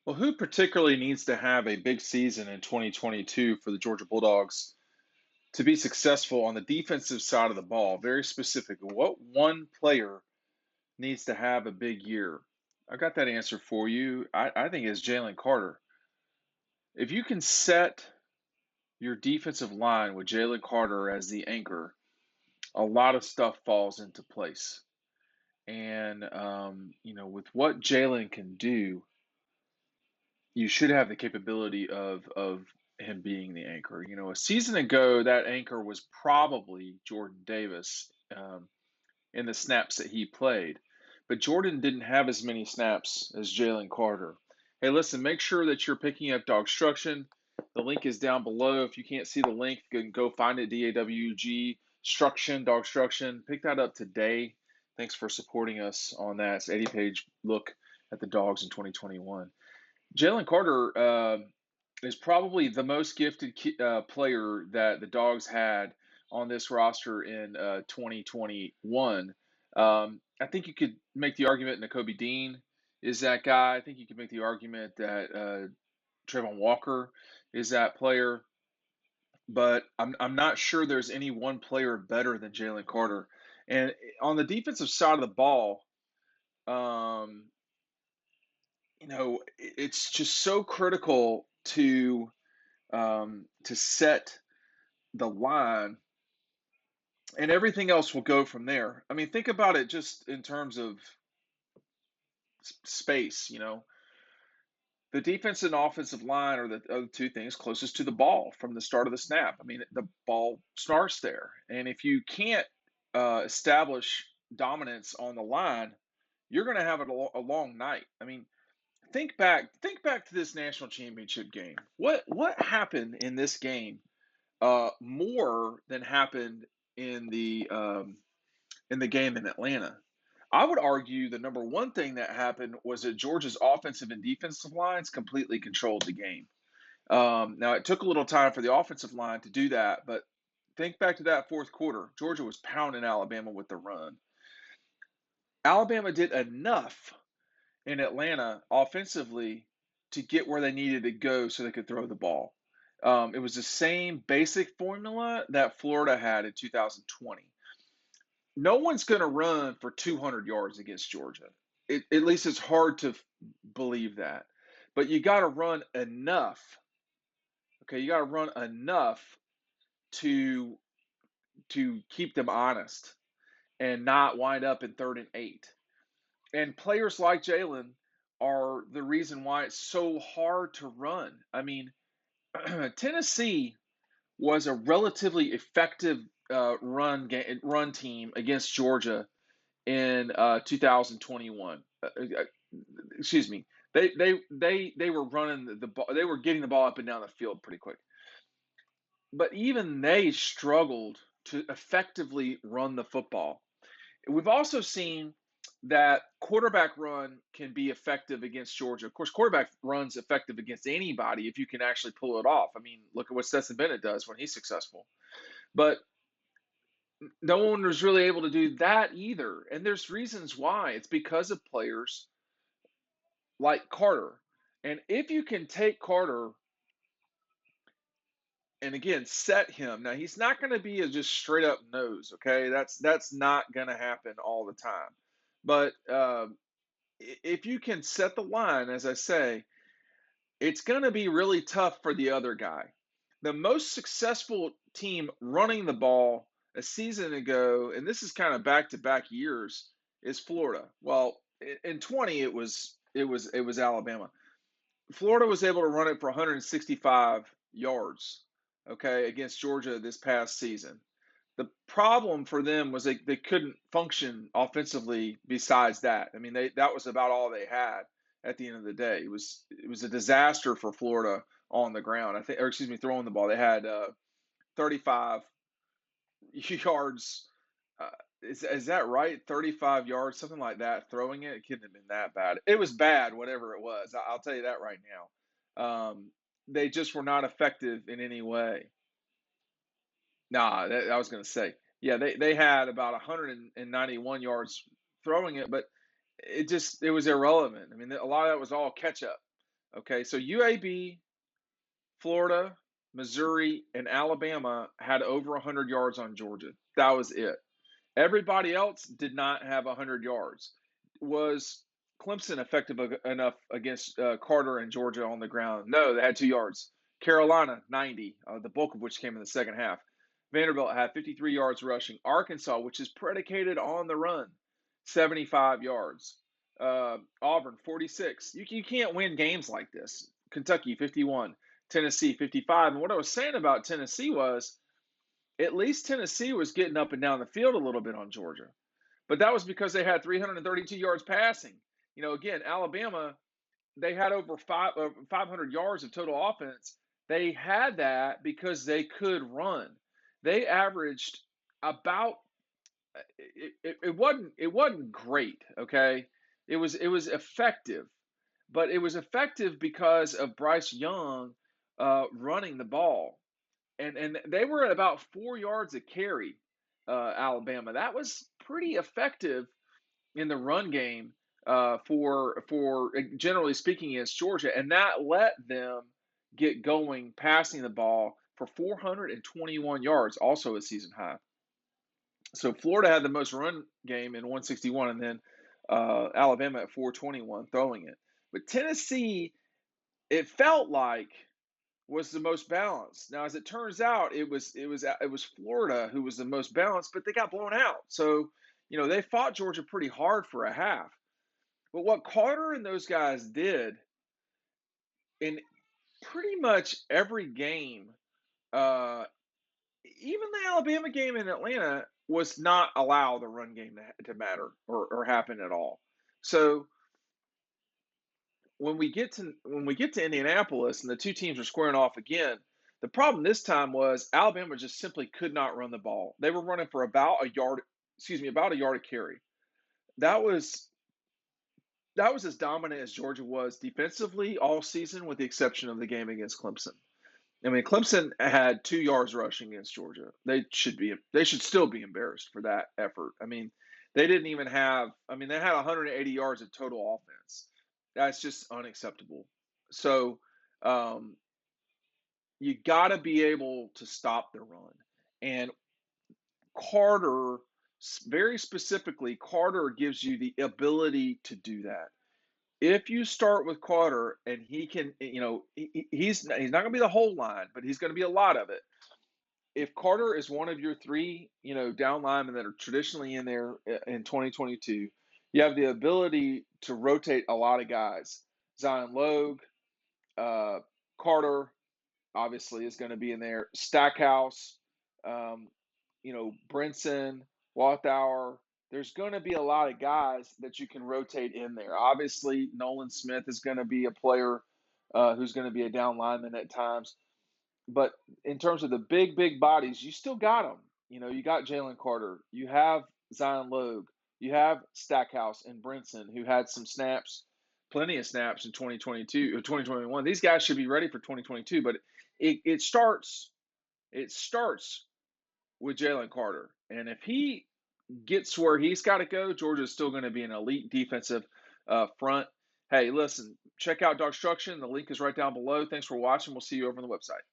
Well, who particularly needs to have a big season in 2022 for the Georgia Bulldogs to be successful on the defensive side of the ball? Very specific. What one player needs to have a big year? I got that answer for you. I think it's Jalen Carter. If you can set your defensive line with Jalen Carter as the anchor, a lot of stuff falls into place. And, with what Jalen can do, you should have the capability of him being the anchor. A season ago, that anchor was probably Jordan Davis in the snaps that he played, but Jordan didn't have as many snaps as Jalen Carter. Hey, listen, make sure that you're picking up DAWGSTRUCTION. The link is down below. If you can't see the link, you can go find it. DAWG DAWGSTRUCTION. Pick that up today. Thanks for supporting us on that. It's 80-page look at the Dogs in 2021. Jalen Carter is probably the most gifted player that the Dogs had on this roster in 2021. I think you could make the argument Nakobe Dean is that guy. I think you could make the argument that Trayvon Walker is that player, but I'm not sure there's any one player better than Jalen Carter. And on the defensive side of the ball, um, it's just so critical to set the line, and everything else will go from there. I mean, think about it just in terms of space. The defense and offensive line are the two things closest to the ball from the start of the snap. I mean, the ball starts there, and if you can't establish dominance on the line, you're going to have a long night. I mean, think back to this national championship game. What happened in this game more than happened in the game in Atlanta? I would argue the number one thing that happened was that Georgia's offensive and defensive lines completely controlled the game. Now it took a little time for the offensive line to do that, but think back to that fourth quarter. Georgia was pounding Alabama with the run. Alabama did enough in Atlanta offensively to get where they needed to go so they could throw the ball. It was the same basic formula that Florida had in 2020. No one's going to run for 200 yards against Georgia. At least it's hard to believe that. But you got to run enough. Okay, you got to run enough to keep them honest and not wind up in 3rd and 8. And players like Jalen are the reason why it's so hard to run. I mean, Tennessee was a relatively effective run team against Georgia in 2021. Excuse me. They were running the ball. They were getting the ball up and down the field pretty quick. But even they struggled to effectively run the football. We've also seen that quarterback run can be effective against Georgia. Of course, quarterback run's effective against anybody if you can actually pull it off. I mean, look at what Stetson Bennett does when he's successful. But no one was really able to do that either. And there's reasons why. It's because of players like Carter. And if you can take Carter and again set him, now he's not going to be a just straight up nose, okay? That's not going to happen all the time. But if you can set the line, as I say, it's going to be really tough for the other guy. The most successful team running the ball a season ago, and this is kind of back to back years, is Florida. Well, in 20 it was Alabama. Florida was able to run it for 165 yards, okay, against Georgia this past season. The problem for them was they couldn't function offensively besides that. I mean, that was about all they had at the end of the day. It was a disaster for Florida on the ground. I think, or excuse me, throwing the ball. They had 35 yards. Uh, is that right? 35 yards, something like that. Throwing it couldn't have been that bad. It was bad, whatever it was. I'll tell you that right now. They just were not effective in any way. Nah, I was going to say, yeah, they had about 191 yards throwing it, but it was irrelevant. I mean, a lot of that was all catch up. Okay, so UAB, Florida, Missouri, and Alabama had over 100 yards on Georgia. That was it. Everybody else did not have 100 yards. Was Clemson effective enough against Carter and Georgia on the ground? No, they had 2 yards. Carolina, 90, the bulk of which came in the second half. Vanderbilt had 53 yards rushing. Arkansas, which is predicated on the run, 75 yards. Auburn, 46. You can't win games like this. Kentucky, 51. Tennessee, 55. And what I was saying about Tennessee was at least Tennessee was getting up and down the field a little bit on Georgia. But that was because they had 332 yards passing. Again, Alabama, they had over 500 yards of total offense. They had that because they could run. They averaged about it wasn't great, okay? It was effective, but it was effective because of Bryce Young running the ball, and they were at about 4 yards a carry. Alabama, that was pretty effective in the run game for generally speaking against Georgia, and that let them get going passing the ball for 421 yards, also a season high. So Florida had the most run game in 161, and then Alabama at 421 throwing it. But Tennessee, it felt like was the most balanced. Now, as it turns out, it was Florida who was the most balanced, but they got blown out. So they fought Georgia pretty hard for a half. But what Carter and those guys did in pretty much every game, uh, even the Alabama game in Atlanta, was not allow the run game to matter or happen at all. So when we get to Indianapolis and the two teams are squaring off again, the problem this time was Alabama just simply could not run the ball. They were running for about a yard, about a yard a carry. That was that was as dominant as Georgia was defensively all season, with the exception of the game against Clemson. I mean, Clemson had 2 yards rushing against Georgia. They should still be embarrassed for that effort. I mean, they didn't even have. I mean, they had 180 yards of total offense. That's just unacceptable. So, um, you got to be able to stop the run. And Carter, very specifically, Carter gives you the ability to do that. If you start with Carter and he can, he's not going to be the whole line, but he's going to be a lot of it. If Carter is one of your three, down linemen that are traditionally in there in 2022, you have the ability to rotate a lot of guys. Zion Logue, uh, Carter, obviously is going to be in there. Stackhouse, um, Brinson, Walthour. There's going to be a lot of guys that you can rotate in there. Obviously, Nolan Smith is going to be a player who's going to be a down lineman at times. But in terms of the big bodies, you still got them. You got Jalen Carter. You have Zion Logue. You have Stackhouse and Brinson, who had some snaps, plenty of snaps in 2022 or 2021. These guys should be ready for 2022, but it starts with Jalen Carter. And if he gets where he's got to go, Georgia's still going to be an elite defensive front. Hey, listen, check out DAWGSTRUCTION. The link is right down below. Thanks for watching. We'll see you over on the website.